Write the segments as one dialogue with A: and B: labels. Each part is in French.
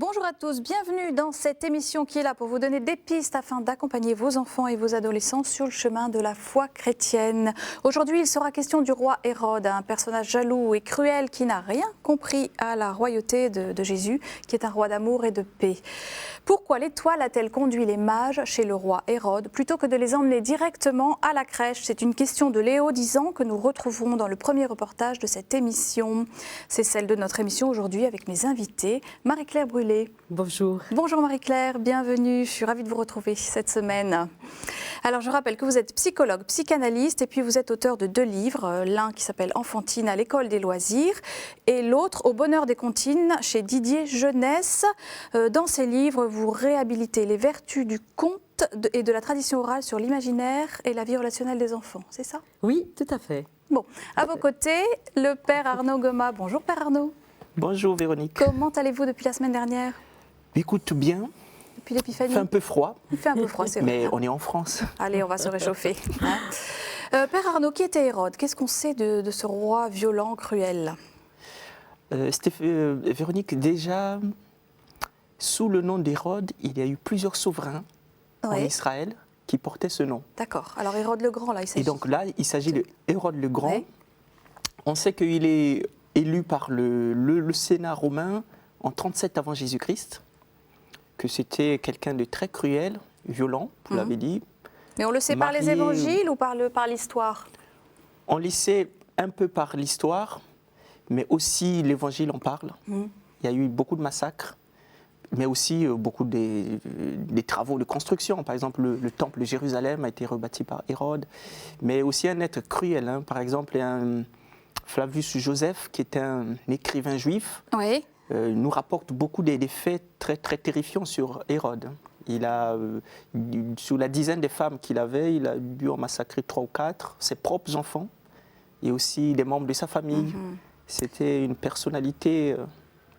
A: Bonjour à tous, bienvenue dans cette émission qui est là pour vous donner des pistes afin d'accompagner vos enfants et vos adolescents sur le chemin de la foi chrétienne. Aujourd'hui, il sera question du roi Hérode, un personnage jaloux et cruel qui n'a rien compris à la royauté de Jésus, qui est un roi d'amour et de paix. Pourquoi l'étoile a-t-elle conduit les mages chez le roi Hérode plutôt que de les emmener directement à la crèche? C'est une question de Léo, 10 ans, que nous retrouverons dans le premier reportage de cette émission. C'est celle de notre émission aujourd'hui avec mes invités, Marie-Claire Brulé.
B: Bonjour.
A: Bonjour Marie-Claire, bienvenue, je suis ravie de vous retrouver cette semaine. Alors je rappelle que vous êtes psychologue, psychanalyste et puis vous êtes auteur de 2 livres, l'un qui s'appelle Enfantine à l'école des loisirs et l'autre Au bonheur des comptines chez Didier Jeunesse. Dans ces livres, vous réhabilitez les vertus du conte et de la tradition orale sur l'imaginaire et la vie relationnelle des enfants, c'est ça?
B: Oui, tout à fait.
A: Bon, à vos côtés, le père Arnaud Goma. Bonjour père Arnaud.
C: Bonjour Véronique.
A: Comment allez-vous depuis la semaine dernière?
C: Écoute bien.
A: Depuis l'épiphanie.
C: Il fait un peu froid.
A: Il fait un peu froid, c'est vrai.
C: Mais on est en France.
A: Allez, on va se réchauffer. Père Arnaud, qui était Hérode? Qu'est-ce qu'on sait de ce roi violent, cruel?
C: Véronique, déjà, sous le nom d'Hérode, il y a eu plusieurs souverains en Israël qui portaient ce nom.
A: D'accord. Alors Hérode le Grand, là, il s'agit.
C: Et donc là, il s'agit de Hérode le Grand.
A: Oui.
C: On sait qu'il est élu par le Sénat romain en 37 avant Jésus-Christ, que c'était quelqu'un de très cruel, violent, vous l'avez dit.
A: Mais on le sait par les évangiles ou par l'histoire?
C: On le sait un peu par l'histoire, mais aussi l'évangile en parle. Il y a eu beaucoup de massacres, mais aussi beaucoup des travaux de construction. Par exemple, le temple de Jérusalem a été rebâti par Hérode, mais aussi un être cruel. Hein. Par exemple, il y a un Flavius Joseph, qui était un écrivain juif, nous rapporte beaucoup des faits très, très terrifiants sur Hérode. Il a, sous la dizaine de femmes qu'il avait, il a dû en massacrer 3 ou 4, ses propres enfants, et aussi des membres de sa famille. C'était une personnalité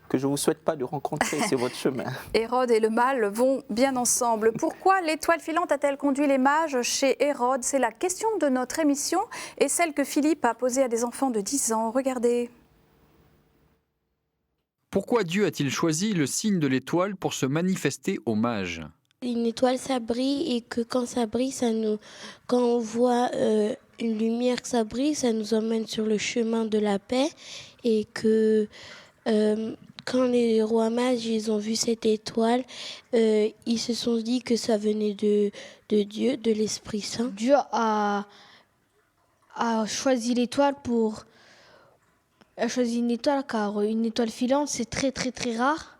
C: que je ne vous souhaite pas de rencontrer sur votre chemin.
A: Hérode et le mal vont bien ensemble. Pourquoi l'étoile filante a-t-elle conduit les mages chez Hérode? C'est la question de notre émission et celle que Philippe a posée à des enfants de 10 ans. Regardez.
D: Pourquoi Dieu a-t-il choisi le signe de l'étoile pour se manifester aux mages?
E: Une étoile, ça brille et que quand ça brille, quand on voit une lumière que ça brille, ça nous emmène sur le chemin de la paix et que quand les rois mages ils ont vu cette étoile, ils se sont dit que ça venait de Dieu, de l'Esprit Saint.
F: Dieu a choisi l'étoile une étoile car une étoile filante c'est très très très rare.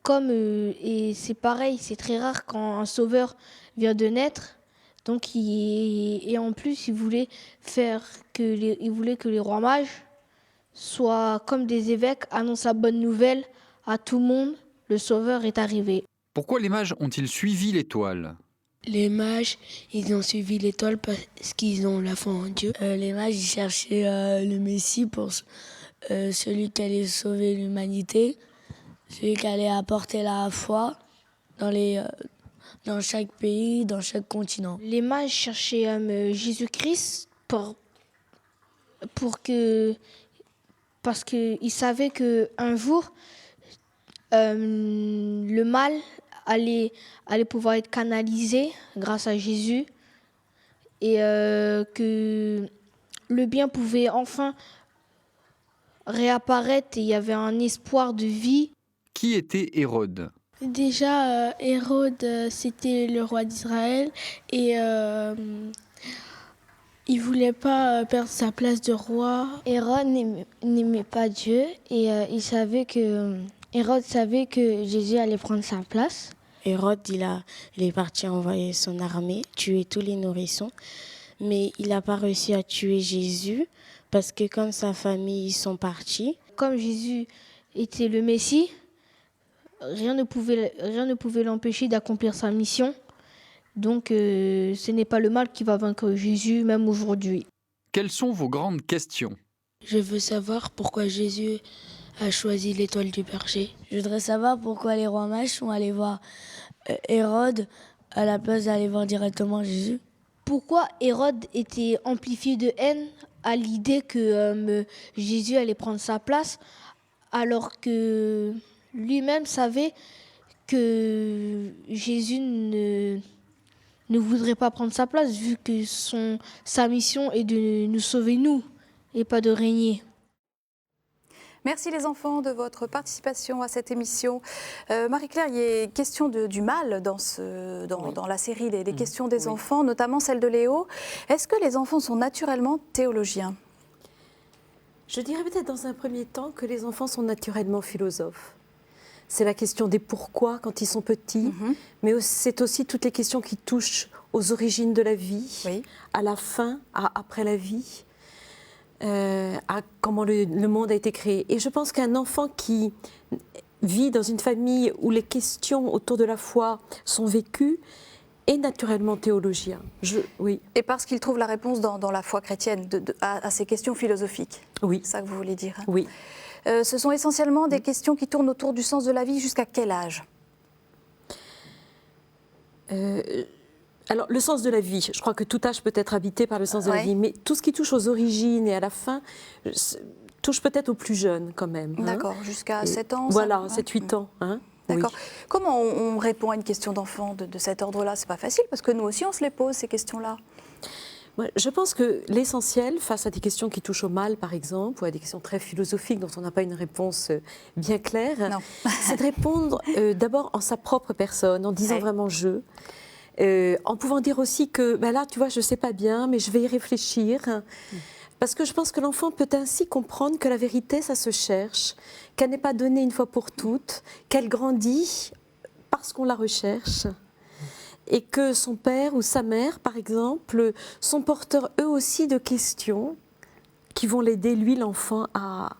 F: Et c'est pareil, c'est très rare quand un sauveur vient de naître. Donc et en plus il voulait que les rois mages soient comme des évêques, annoncent la bonne nouvelle à tout le monde, le sauveur est arrivé.
D: Pourquoi les mages ont-ils suivi l'étoile?
E: Les mages, ils ont suivi l'étoile parce qu'ils ont la foi en Dieu. Les mages, ils cherchaient le Messie pour celui qui allait sauver l'humanité, celui qui allait apporter la foi dans chaque pays, dans chaque continent.
F: Les mages cherchaient Jésus-Christ parce qu'ils savaient qu'un jour, le mal allait pouvoir être canalisé grâce à Jésus et que le bien pouvait enfin réapparaître et il y avait un espoir de vie.
D: Qui était Hérode?
E: Déjà, Hérode, c'était le roi d'Israël et il voulait pas perdre sa place de roi.
G: Hérode n'aimait pas Dieu et Hérode savait que Jésus allait prendre sa place.
E: Hérode, il est parti envoyer son armée, tuer tous les nourrissons, mais il n'a pas réussi à tuer Jésus parce que comme sa famille, ils sont partis.
F: Comme Jésus était le Messie, rien ne pouvait l'empêcher d'accomplir sa mission. Donc ce n'est pas le mal qui va vaincre Jésus, même aujourd'hui.
D: Quelles sont vos grandes questions?
E: Je veux savoir pourquoi Jésus a choisi l'étoile du berger.
G: Je voudrais savoir pourquoi les rois mages sont allés voir Hérode à la place d'aller voir directement Jésus.
F: Pourquoi Hérode était amplifié de haine à l'idée que Jésus allait prendre sa place, alors que lui-même savait que Jésus ne voudrait pas prendre sa place, vu que sa mission est de nous sauver nous et pas de régner.
A: Merci les enfants de votre participation à cette émission. Marie-Claire, il est question du mal dans la série des questions des enfants, notamment celle de Léo. Est-ce que les enfants sont naturellement théologiens ?
B: Je dirais peut-être dans un premier temps que les enfants sont naturellement philosophes. C'est la question des pourquoi quand ils sont petits, mais c'est aussi toutes les questions qui touchent aux origines de la vie, à la fin, après la vie. À comment le monde a été créé. Et je pense qu'un enfant qui vit dans une famille où les questions autour de la foi sont vécues est naturellement théologien. Oui.
A: Et parce qu'il trouve la réponse dans la foi chrétienne à ces questions philosophiques.
B: Oui.
A: C'est ça que vous voulez dire, hein ?
B: Oui.
A: Ce sont essentiellement des questions qui tournent autour du sens de la vie. Jusqu'à quel âge ?
B: Alors, le sens de la vie, je crois que tout âge peut être habité par le sens de la vie, mais tout ce qui touche aux origines et à la fin touche peut-être aux plus jeunes quand même.
A: D'accord, jusqu'à 7 ans.
B: Voilà, 7-8 ans.
A: D'accord. Oui. Comment on répond à une question d'enfant de cet ordre-là ? C'est pas facile, parce que nous aussi on se les pose, ces questions-là.
B: Je pense que l'essentiel, face à des questions qui touchent au mal, par exemple, ou à des questions très philosophiques dont on n'a pas une réponse bien claire, c'est de répondre d'abord en sa propre personne, en disant vraiment « je ». En pouvant dire aussi que là, tu vois, je ne sais pas bien, mais je vais y réfléchir. Parce que je pense que l'enfant peut ainsi comprendre que la vérité, ça se cherche, qu'elle n'est pas donnée une fois pour toutes, qu'elle grandit parce qu'on la recherche. Et que son père ou sa mère, par exemple, sont porteurs eux aussi de questions qui vont l'aider, lui, l'enfant, à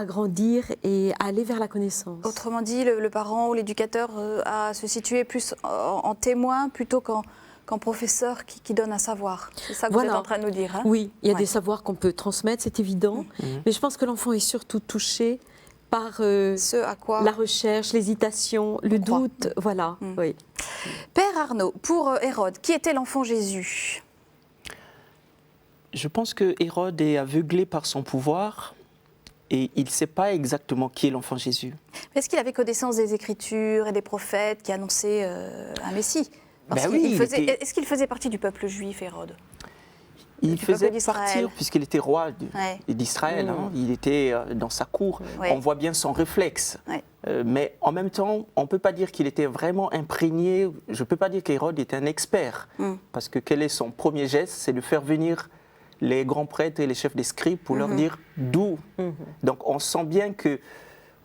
B: grandir et à aller vers la connaissance.
A: Autrement dit, le parent ou l'éducateur à se situer plus en témoin plutôt qu'en professeur qui donne un savoir. C'est ça que vous êtes en train de nous dire. Hein ?
B: Oui, il y a des savoirs qu'on peut transmettre, c'est évident. Mais je pense que l'enfant est surtout touché par
A: ce à quoi
B: la recherche, l'hésitation, le doute. Voilà. Oui.
A: Père Arnaud, pour Hérode, qui était l'enfant Jésus ?
C: Je pense que Hérode est aveuglé par son pouvoir. Et il ne sait pas exactement qui est l'enfant Jésus.
A: Est-ce qu'il avait connaissance des Écritures et des prophètes qui annonçaient un Messie ? Est-ce qu'il faisait partie du peuple juif, Hérode ?
C: Il faisait partie, puisqu'il était roi d'Israël. Il était dans sa cour. On voit bien son réflexe. Mais en même temps, on ne peut pas dire qu'il était vraiment imprégné. Je ne peux pas dire qu'Hérode était un expert. Parce que quel est son premier geste ? C'est de faire venir les grands prêtres et les chefs des scribes pour leur dire d'où. Donc on sent bien que,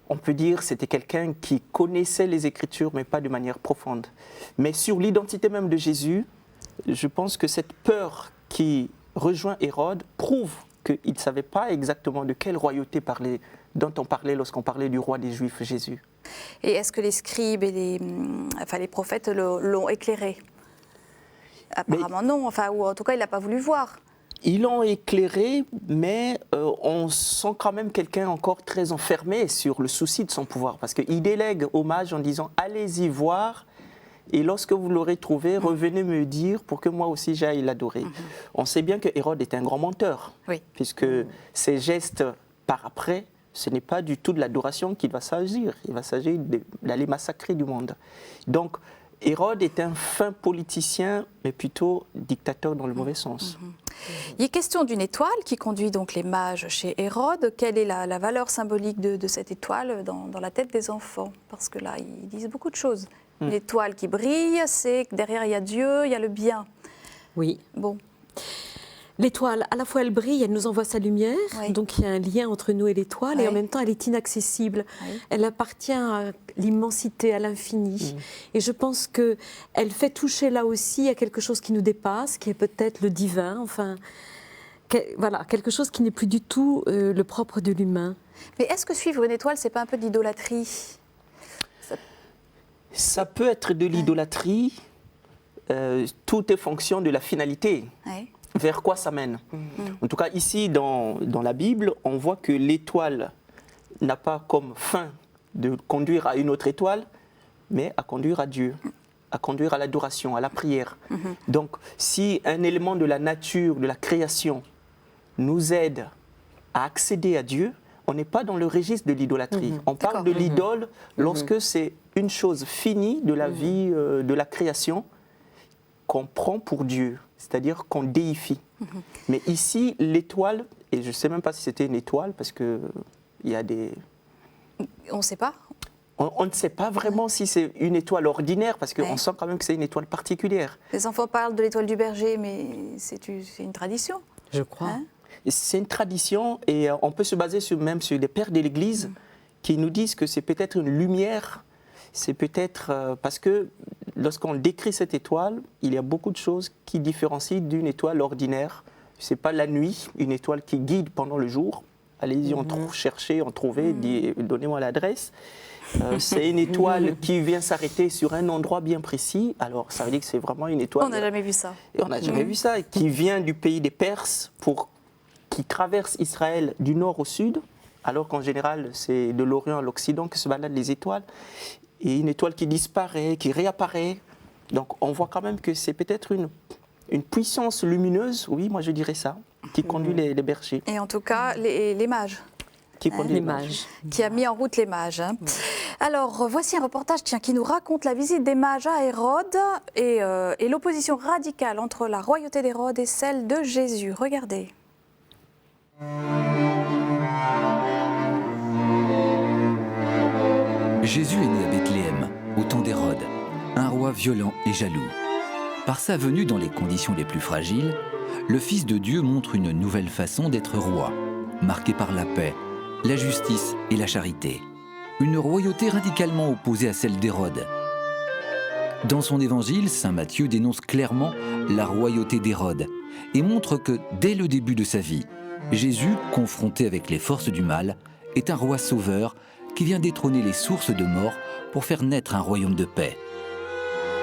C: on peut dire, c'était quelqu'un qui connaissait les Écritures, mais pas de manière profonde. Mais sur l'identité même de Jésus, je pense que cette peur qui rejoint Hérode prouve qu'il ne savait pas exactement de quelle royauté dont on parlait lorsqu'on parlait du roi des Juifs, Jésus.
A: Et est-ce que les scribes et les prophètes l'ont éclairé ? Apparemment non, ou en tout cas il n'a pas voulu voir.
C: Ils l'ont éclairé, mais on sent quand même quelqu'un encore très enfermé sur le souci de son pouvoir. Parce qu'il délègue aux mages en disant « allez-y voir, et lorsque vous l'aurez trouvé, revenez me dire pour que moi aussi j'aille l'adorer ». On sait bien que Hérode est un grand menteur, puisque ses gestes par après, ce n'est pas du tout de l'adoration qu'il va s'agir. Il va s'agir d'aller massacrer du monde. Donc, Hérode est un fin politicien, mais plutôt dictateur dans le mauvais sens.
A: Il est question d'une étoile qui conduit donc les mages chez Hérode. Quelle est la valeur symbolique de cette étoile dans la tête des enfants ? Parce que là, ils disent beaucoup de choses. Une étoile qui brille, c'est que derrière il y a Dieu, il y a le bien.
B: Oui.
A: Bon.
B: L'étoile, à la fois elle brille, elle nous envoie sa lumière, donc il y a un lien entre nous et l'étoile, et en même temps elle est inaccessible. Elle appartient à l'immensité, à l'infini. Et je pense qu'elle fait toucher là aussi à quelque chose qui nous dépasse, qui est peut-être le divin, enfin, voilà, quelque chose qui n'est plus du tout le propre de l'humain.
A: Mais est-ce que suivre une étoile, c'est pas un peu de l'idolâtrie ?
C: Ça peut être de l'idolâtrie, tout est fonction de la finalité. Vers quoi ça mène ? En tout cas, ici, dans la Bible, on voit que l'étoile n'a pas comme fin de conduire à une autre étoile, mais à conduire à Dieu, à conduire à l'adoration, à la prière. Donc, si un élément de la nature, de la création, nous aide à accéder à Dieu, on n'est pas dans le registre de l'idolâtrie. On parle de l'idole lorsque c'est une chose finie de la vie, de la création, qu'on prend pour Dieu, c'est-à-dire qu'on déifie. Mais ici, l'étoile, et je ne sais même pas si c'était une étoile, parce qu'il y a des...
A: On ne sait pas.
C: On ne sait pas vraiment si c'est une étoile ordinaire, parce qu'on sent quand même que c'est une étoile particulière.
A: Les enfants parlent de l'étoile du berger, mais c'est une tradition.
B: Je crois.
C: C'est une tradition, et on peut se baser même sur les pères de l'Église qui nous disent que c'est peut-être une lumière, c'est peut-être parce que lorsqu'on décrit cette étoile, il y a beaucoup de choses qui différencient d'une étoile ordinaire. Ce n'est pas la nuit, une étoile qui guide pendant le jour. Allez-y, cherchez, on trouvez, donnez-moi l'adresse. C'est une étoile qui vient s'arrêter sur un endroit bien précis. Alors, ça veut dire que c'est vraiment une étoile.
A: On n'a jamais vu ça.
C: Et on n'a jamais vu ça. Qui vient du pays des Perses, qui traverse Israël du nord au sud, alors qu'en général, c'est de l'Orient à l'Occident que se baladent les étoiles. Et une étoile qui disparaît, qui réapparaît. Donc, on voit quand même que c'est peut-être une puissance lumineuse, oui, moi je dirais ça, qui conduit les bergers.
A: Et en tout cas, les mages.
C: Qui conduit
B: Les mages.
A: Qui a mis en route les mages. Alors, voici un reportage qui nous raconte la visite des mages à Hérode et l'opposition radicale entre la royauté d'Hérode et celle de Jésus. Regardez.
H: Jésus est né à Bethléem, au temps d'Hérode, un roi violent et jaloux. Par sa venue dans les conditions les plus fragiles, le Fils de Dieu montre une nouvelle façon d'être roi, marquée par la paix, la justice et la charité. Une royauté radicalement opposée à celle d'Hérode. Dans son évangile, saint Matthieu dénonce clairement la royauté d'Hérode et montre que, dès le début de sa vie, Jésus, confronté avec les forces du mal, est un roi sauveur qui vient détrôner les sources de mort pour faire naître un royaume de paix.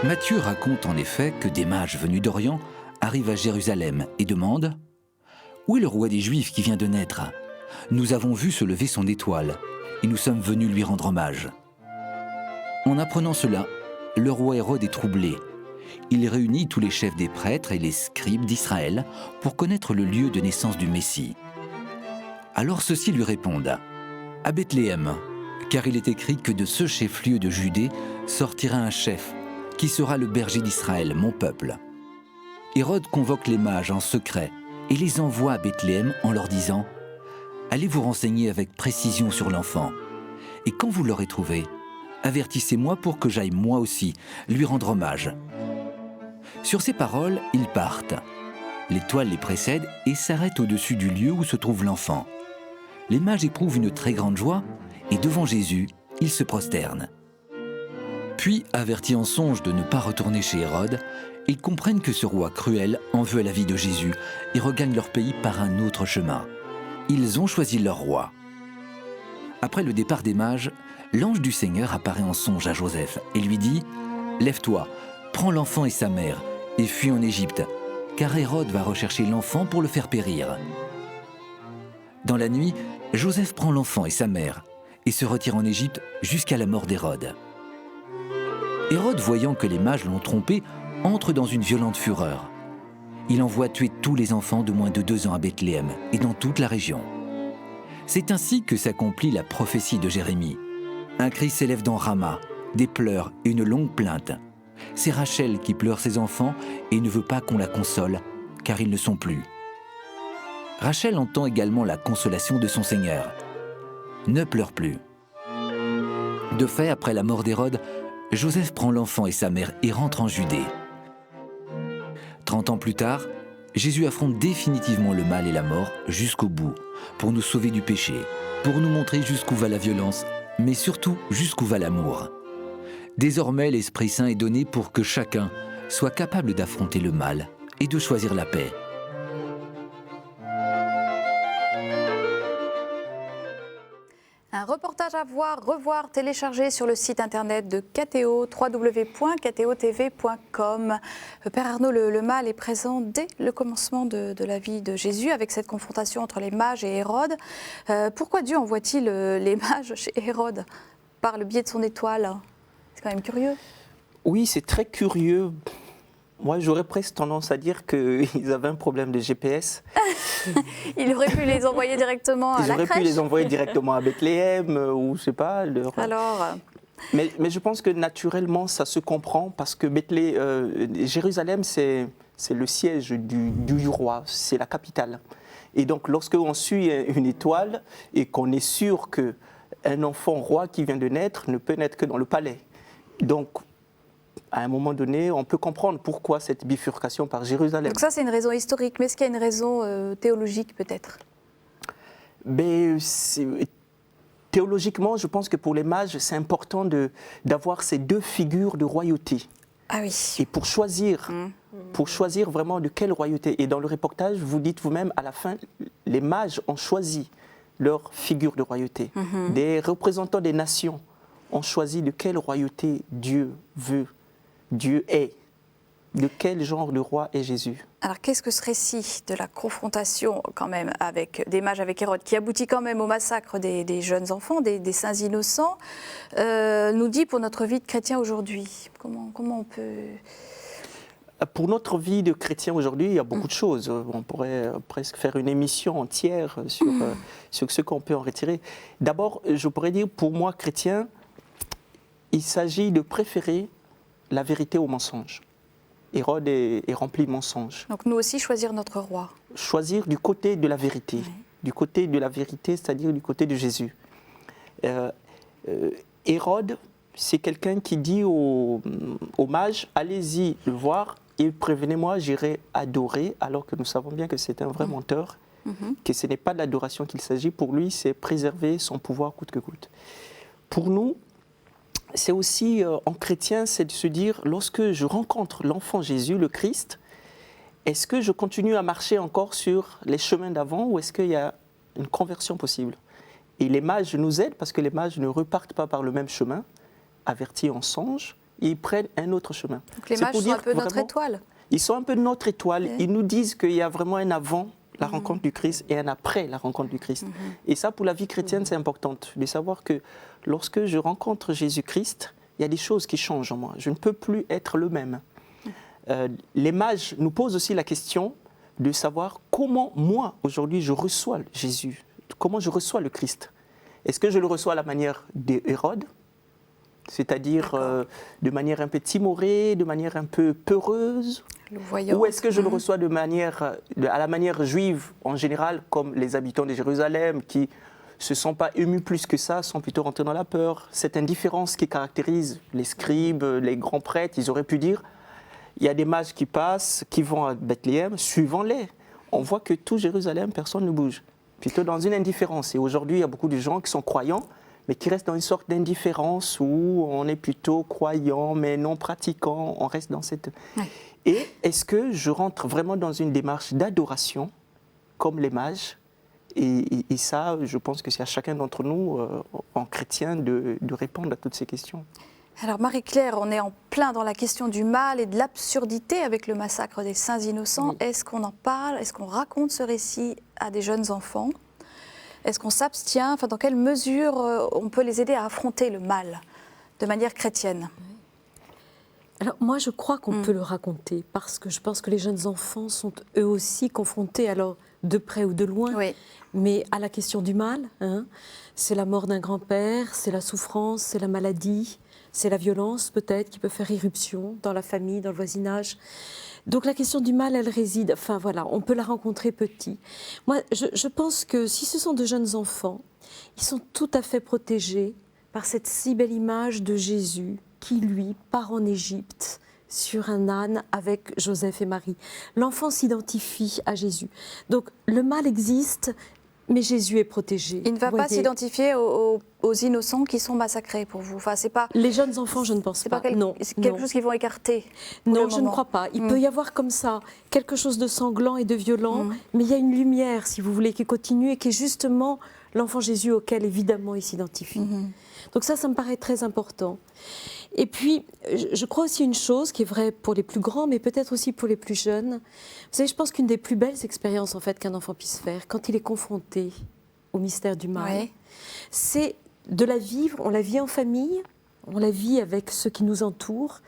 H: Matthieu raconte en effet que des mages venus d'Orient arrivent à Jérusalem et demandent « Où est le roi des Juifs qui vient de naître ? Nous avons vu se lever son étoile et nous sommes venus lui rendre hommage. » En apprenant cela, le roi Hérode est troublé. Il réunit tous les chefs des prêtres et les scribes d'Israël pour connaître le lieu de naissance du Messie. Alors ceux-ci lui répondent « À Bethléem, car il est écrit que de ce chef-lieu de Judée sortira un chef, qui sera le berger d'Israël, mon peuple. » Hérode convoque les mages en secret et les envoie à Bethléem en leur disant « Allez vous renseigner avec précision sur l'enfant, et quand vous l'aurez trouvé, avertissez-moi pour que j'aille moi aussi lui rendre hommage. » Sur ces paroles, ils partent. L'étoile les précède et s'arrête au-dessus du lieu où se trouve l'enfant. Les mages éprouvent une très grande joie et devant Jésus, ils se prosternent. Puis, avertis en songe de ne pas retourner chez Hérode, ils comprennent que ce roi cruel en veut à la vie de Jésus et regagnent leur pays par un autre chemin. Ils ont choisi leur roi. Après le départ des mages, l'ange du Seigneur apparaît en songe à Joseph et lui dit « Lève-toi, prends l'enfant et sa mère et fuis en Égypte, car Hérode va rechercher l'enfant pour le faire périr. » Dans la nuit, Joseph prend l'enfant et sa mère et se retire en Égypte jusqu'à la mort d'Hérode. Hérode, voyant que les mages l'ont trompé, entre dans une violente fureur. Il envoie tuer tous les enfants de moins de 2 ans à Bethléem et dans toute la région. C'est ainsi que s'accomplit la prophétie de Jérémie. Un cri s'élève dans Rama, des pleurs et une longue plainte. C'est Rachel qui pleure ses enfants et ne veut pas qu'on la console, car ils ne sont plus. Rachel entend également la consolation de son Seigneur. Ne pleure plus. De fait, après la mort d'Hérode, Joseph prend l'enfant et sa mère et rentre en Judée. 30 ans plus tard, Jésus affronte définitivement le mal et la mort jusqu'au bout, pour nous sauver du péché, pour nous montrer jusqu'où va la violence, mais surtout jusqu'où va l'amour. Désormais, l'Esprit Saint est donné pour que chacun soit capable d'affronter le mal et de choisir la paix.
A: Un reportage à voir, revoir, télécharger sur le site internet de KTO, www.ktotv.com. Père Arnaud, le mal est présent dès le commencement de la vie de Jésus, avec cette confrontation entre les mages et Hérode. Pourquoi Dieu envoie-t-il les mages chez Hérode par le biais de son étoile ? C'est quand même curieux.
C: Oui, c'est très curieux. Moi, j'aurais presque tendance à dire qu'ils avaient un problème de GPS.
A: Il aurait pu les envoyer directement à la crèche.
C: Ils auraient pu les envoyer directement à Bethléem ou je sais pas.
A: Alors...
C: Mais je pense que naturellement, ça se comprend parce que Jérusalem, c'est le siège du roi, c'est la capitale. Et donc, lorsqu'on suit une étoile et qu'on est sûr qu'un enfant roi qui vient de naître ne peut naître que dans le palais. Donc, à un moment donné, on peut comprendre pourquoi cette bifurcation par Jérusalem.
A: Donc ça, c'est une raison historique, mais est-ce qu'il y a une raison théologique peut-être ?
C: Théologiquement, je pense que pour les mages, c'est important d'avoir ces deux figures de royauté.
A: Ah oui.
C: Et pour choisir vraiment de quelle royauté. Et dans le reportage, vous dites vous-même, à la fin, les mages ont choisi leur figure de royauté. Des représentants des nations ont choisi de quelle royauté Dieu veut. Dieu est. De quel genre de roi est Jésus?
A: Alors qu'est-ce que ce récit de la confrontation quand même avec des mages avec Hérode, qui aboutit quand même au massacre des jeunes enfants, des saints innocents, nous dit pour notre vie de chrétien aujourd'hui? Comment on peut...
C: Pour notre vie de chrétien aujourd'hui, il y a beaucoup de choses. On pourrait presque faire une émission entière sur ce qu'on peut en retirer. D'abord, je pourrais dire, pour moi, chrétien, il s'agit de préférer la vérité au mensonge. Hérode est rempli de mensonges.
A: Donc nous aussi, choisir notre roi.
C: Choisir du côté de la vérité. Oui. Du côté de la vérité, c'est-à-dire du côté de Jésus. Hérode, c'est quelqu'un qui dit aux mages, allez-y le voir et prévenez-moi, j'irai adorer, alors que nous savons bien que c'est un vrai menteur, que ce n'est pas de l'adoration qu'il s'agit. Pour lui, c'est préserver son pouvoir coûte que coûte. Pour nous, c'est aussi, en chrétien, c'est de se dire, lorsque je rencontre l'enfant Jésus, le Christ, est-ce que je continue à marcher encore sur les chemins d'avant ou est-ce qu'il y a une conversion possible? Et les mages nous aident parce que les mages ne repartent pas par le même chemin, avertis en songe, ils prennent un autre chemin.
A: Donc les mages sont un peu notre étoile.
C: Ils sont un peu notre étoile. Oui. Ils nous disent qu'il y a vraiment un avant la rencontre du Christ et un après la rencontre du Christ. Et ça, pour la vie chrétienne, c'est important de savoir que lorsque je rencontre Jésus-Christ, il y a des choses qui changent en moi. Je ne peux plus être le même. Les mages nous posent aussi la question de savoir comment moi, aujourd'hui, je reçois Jésus. Comment je reçois le Christ. Est-ce que je le reçois à la manière d'Hérode, c'est-à-dire de manière un peu timorée, de manière un peu peureuse, ou est-ce que je le reçois à la manière juive en général, comme les habitants de Jérusalem, qui ne se sont pas émus plus que ça, sont plutôt rentrés dans la peur. Cette indifférence qui caractérise les scribes, les grands prêtres, ils auraient pu dire, il y a des mages qui passent, qui vont à Bethléem, suivons-les. On voit que tout Jérusalem, personne ne bouge. Plutôt dans une indifférence. Et aujourd'hui, il y a beaucoup de gens qui sont croyants, mais qui restent dans une sorte d'indifférence où on est plutôt croyant, mais non pratiquant. On reste dans cette... Ouais. Et est-ce que je rentre vraiment dans une démarche d'adoration, comme les mages? Et ça, je pense que c'est à chacun d'entre nous, en chrétien, de répondre à toutes ces questions.
A: Alors Marie-Claire, on est en plein dans la question du mal et de l'absurdité avec le massacre des saints innocents. Oui. Est-ce qu'on en parle? Est-ce qu'on raconte ce récit à des jeunes enfants? Est-ce qu'on s'abstient? Enfin, dans quelle mesure on peut les aider à affronter le mal de manière chrétienne?
B: Alors moi, je crois qu'on peut le raconter parce que je pense que les jeunes enfants sont eux aussi confrontés, alors de près ou de loin, mais à la question du mal. C'est la mort d'un grand-père, c'est la souffrance, c'est la maladie, c'est la violence peut-être qui peut faire irruption dans la famille, dans le voisinage. Donc la question du mal, elle réside, enfin voilà, on peut la rencontrer petit. Moi, je pense que si ce sont de jeunes enfants, ils sont tout à fait protégés par cette si belle image de Jésus qui, lui, part en Égypte sur un âne avec Joseph et Marie. L'enfant s'identifie à Jésus. Donc le mal existe, mais Jésus est protégé.
A: Il ne va pas s'identifier aux innocents qui sont massacrés pour vous. Enfin, c'est pas...
B: Les jeunes enfants, je ne pense pas. Non,
A: c'est quelque chose qu'ils vont écarter.
B: Non, je ne crois pas. Il peut y avoir comme ça quelque chose de sanglant et de violent, mais il y a une lumière, si vous voulez, qui continue et qui est justement l'enfant Jésus auquel, évidemment, il s'identifie. Donc ça me paraît très important. Et puis, je crois aussi une chose qui est vraie pour les plus grands, mais peut-être aussi pour les plus jeunes. Vous savez, je pense qu'une des plus belles expériences en fait, qu'un enfant puisse faire, quand il est confronté au mystère du mal, c'est de la vivre. On la vit en famille, on la vit avec ceux qui nous entourent,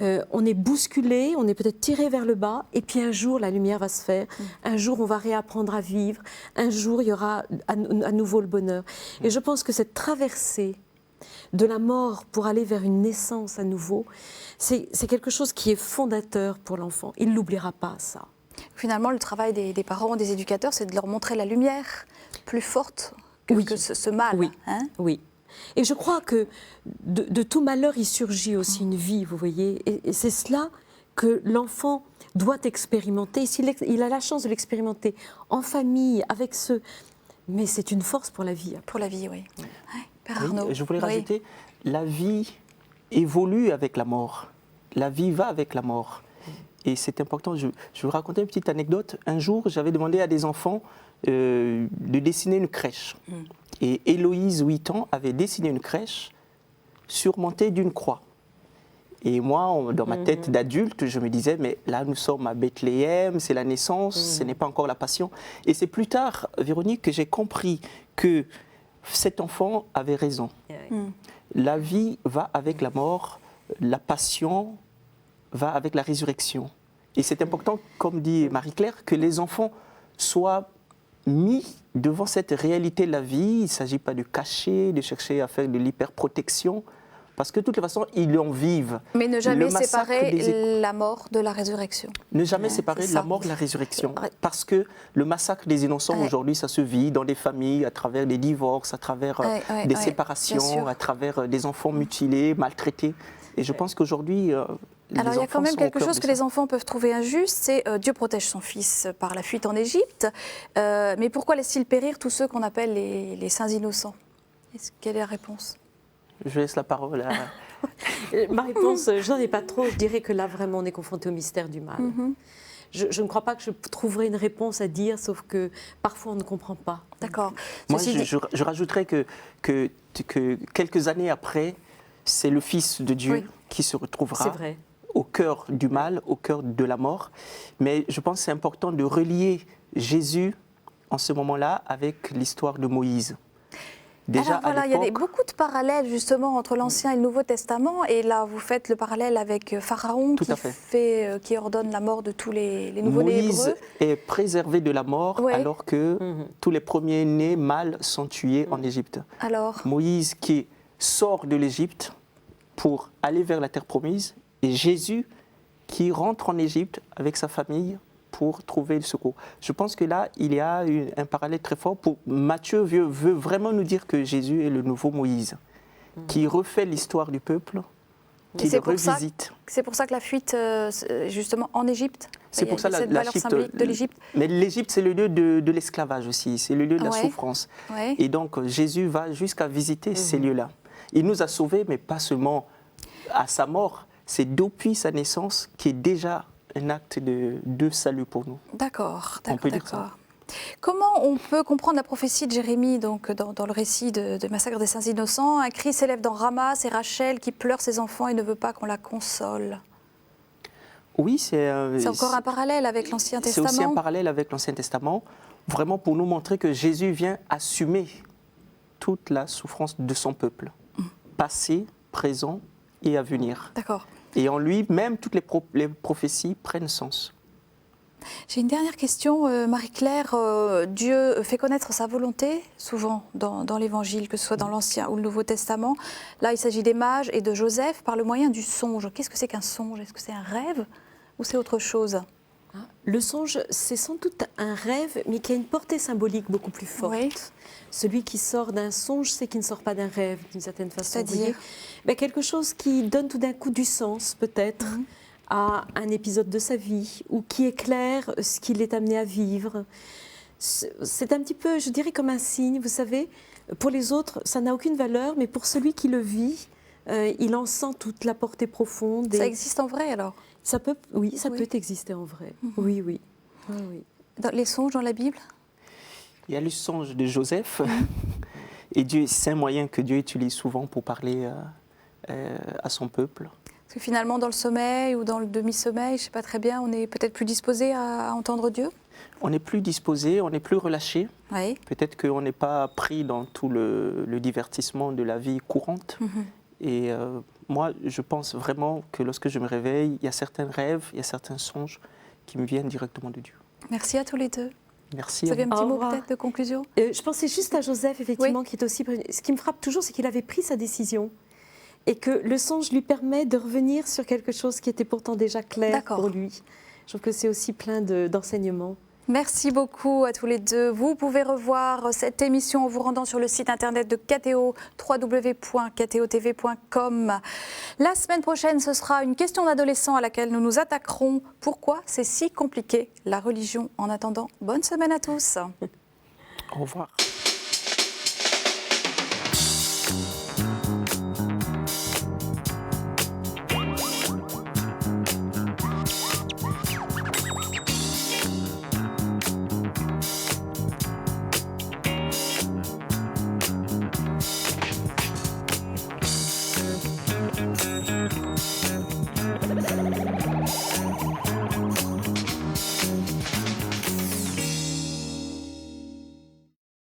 B: on est bousculé, on est peut-être tiré vers le bas, et puis un jour, la lumière va se faire. Un jour, on va réapprendre à vivre. Un jour, il y aura à nouveau le bonheur. Et je pense que cette traversée de la mort pour aller vers une naissance à nouveau, c'est quelque chose qui est fondateur pour l'enfant. Il ne l'oubliera pas, ça.
A: Finalement, le travail des parents, des éducateurs, c'est de leur montrer la lumière plus forte que ce mal.
B: Oui,
A: hein.
B: oui. Et je crois que de tout malheur, il surgit aussi une vie, vous voyez. Et c'est cela que l'enfant doit expérimenter. Il a la chance de l'expérimenter en famille, avec ceux... Mais c'est une force pour la vie.
A: Pour la vie, oui.
C: Oui.
A: Père Arnaud.
C: Je voulais rajouter, la vie évolue avec la mort. La vie va avec la mort. Et c'est important. Je vais vous raconter une petite anecdote. Un jour, j'avais demandé à des enfants de dessiner une crèche. Et Héloïse, 8 ans, avait dessiné une crèche surmontée d'une croix. Et moi, dans ma tête d'adulte, je me disais, mais là, nous sommes à Bethléem, c'est la naissance, ce n'est pas encore la passion. Et c'est plus tard, Véronique, que j'ai compris que cet enfant avait raison. La vie va avec la mort, la passion va avec la résurrection. Et c'est important, comme dit Marie-Claire, que les enfants soient mis devant cette réalité de la vie. Il ne s'agit pas de cacher, de chercher à faire de l'hyperprotection, parce que de toute façon, ils en vivent.
A: Mais ne jamais séparer la mort de la résurrection.
C: Ne jamais séparer la mort de la résurrection. Parce que le massacre des innocents, aujourd'hui, ça se vit dans des familles, à travers des divorces, à travers des séparations, à travers des enfants mutilés, maltraités. Et je pense qu'aujourd'hui...
A: Alors il y a quand même quelque chose que les enfants peuvent trouver injuste, c'est Dieu protège son fils par la fuite en Égypte. Mais pourquoi laisse-t-il périr tous ceux qu'on appelle les saints innocents? Quelle est la réponse?
C: Je laisse la parole à...
B: Ma réponse, je n'en ai pas trop. Je dirais que là, vraiment, on est confronté au mystère du mal. Je ne crois pas que je trouverai une réponse à dire, sauf que parfois, on ne comprend pas.
A: D'accord.
C: Moi, je rajouterais que quelques années après, c'est le Fils de Dieu qui se retrouvera au cœur du mal, au cœur de la mort. Mais je pense que c'est important de relier Jésus, en ce moment-là, avec l'histoire de Moïse.
A: Déjà, alors voilà, il y a beaucoup de parallèles justement entre l'Ancien et le Nouveau Testament, et là vous faites le parallèle avec Pharaon qui ordonne la mort de tous les nouveau-nés hébreux.
C: Moïse est préservé de la mort alors que tous les premiers-nés mâles sont tués en Égypte.
A: Alors
C: Moïse qui sort de l'Égypte pour aller vers la terre promise, et Jésus qui rentre en Égypte avec sa famille pour trouver le secours. Je pense que là, il y a un parallèle très fort. Matthieu veut vraiment nous dire que Jésus est le nouveau Moïse, qui refait l'histoire du peuple, qui le revisite.
A: C'est pour ça que la fuite, justement, en Égypte,
C: c'est pour ça
A: cette valeur symbolique de l'Égypte.
C: Mais l'Égypte, c'est le lieu de l'esclavage aussi, c'est le lieu de la souffrance. Et donc, Jésus va jusqu'à visiter ces lieux-là. Il nous a sauvés, mais pas seulement à sa mort, c'est depuis sa naissance qui est déjà un acte de salut pour nous.
A: D'accord.
C: Ça.
A: Comment on peut comprendre la prophétie de Jérémie donc, dans le récit de massacre des saints innocents? Un cri s'élève dans Rama, c'est Rachel qui pleure ses enfants et ne veut pas qu'on la console.
C: Oui, c'est
A: encore un parallèle avec l'Ancien Testament.
C: C'est aussi un parallèle avec l'Ancien Testament, vraiment pour nous montrer que Jésus vient assumer toute la souffrance de son peuple, passé, présent et à venir.
A: D'accord.
C: Et en lui, même toutes les prophéties prennent sens.
A: J'ai une dernière question, Marie-Claire. Dieu fait connaître sa volonté, souvent dans l'Évangile, que ce soit dans l'Ancien ou le Nouveau Testament. Là, il s'agit des mages et de Joseph par le moyen du songe. Qu'est-ce que c'est qu'un songe? Est-ce que c'est un rêve ou c'est autre chose?
B: Le songe, c'est sans doute un rêve, mais qui a une portée symbolique beaucoup plus forte. Celui qui sort d'un songe, c'est qui ne sort pas d'un rêve, d'une certaine façon.
A: C'est-à-dire
B: quelque chose qui donne tout d'un coup du sens, peut-être, à un épisode de sa vie, ou qui éclaire ce qu'il est amené à vivre. C'est un petit peu, je dirais, comme un signe, vous savez. Pour les autres, ça n'a aucune valeur, mais pour celui qui le vit, il en sent toute la portée profonde.
A: Ça existe en vrai, alors?
B: Ça peut exister en vrai. Oui.
A: Dans les songes dans la Bible?
C: Il y a le songe de Joseph. Et c'est un moyen que Dieu utilise souvent pour parler à son peuple.
A: Parce que finalement, dans le sommeil ou dans le demi-sommeil, je ne sais pas très bien, on est peut-être plus disposé à entendre Dieu?
C: On est plus disposé, on est plus relâché. Peut-être qu'on n'est pas pris dans tout le divertissement de la vie courante. Et Moi, je pense vraiment que lorsque je me réveille, il y a certains rêves, il y a certains songes qui me viennent directement de Dieu.
A: Merci à tous les deux.
C: Merci.
A: Vous avez un petit
B: Au
A: mot
B: revoir.
A: peut-être de conclusion?
B: Je pensais juste à Joseph, effectivement, qui est aussi... Ce qui me frappe toujours, c'est qu'il avait pris sa décision et que le songe lui permet de revenir sur quelque chose qui était pourtant déjà clair pour lui. Je trouve que c'est aussi plein d'enseignements.
A: Merci beaucoup à tous les deux. Vous pouvez revoir cette émission en vous rendant sur le site internet de KTO, www.ktotv.com. La semaine prochaine, ce sera une question d'adolescent à laquelle nous nous attaquerons. Pourquoi c'est si compliqué, la religion? En attendant, bonne semaine à tous.
C: Au revoir.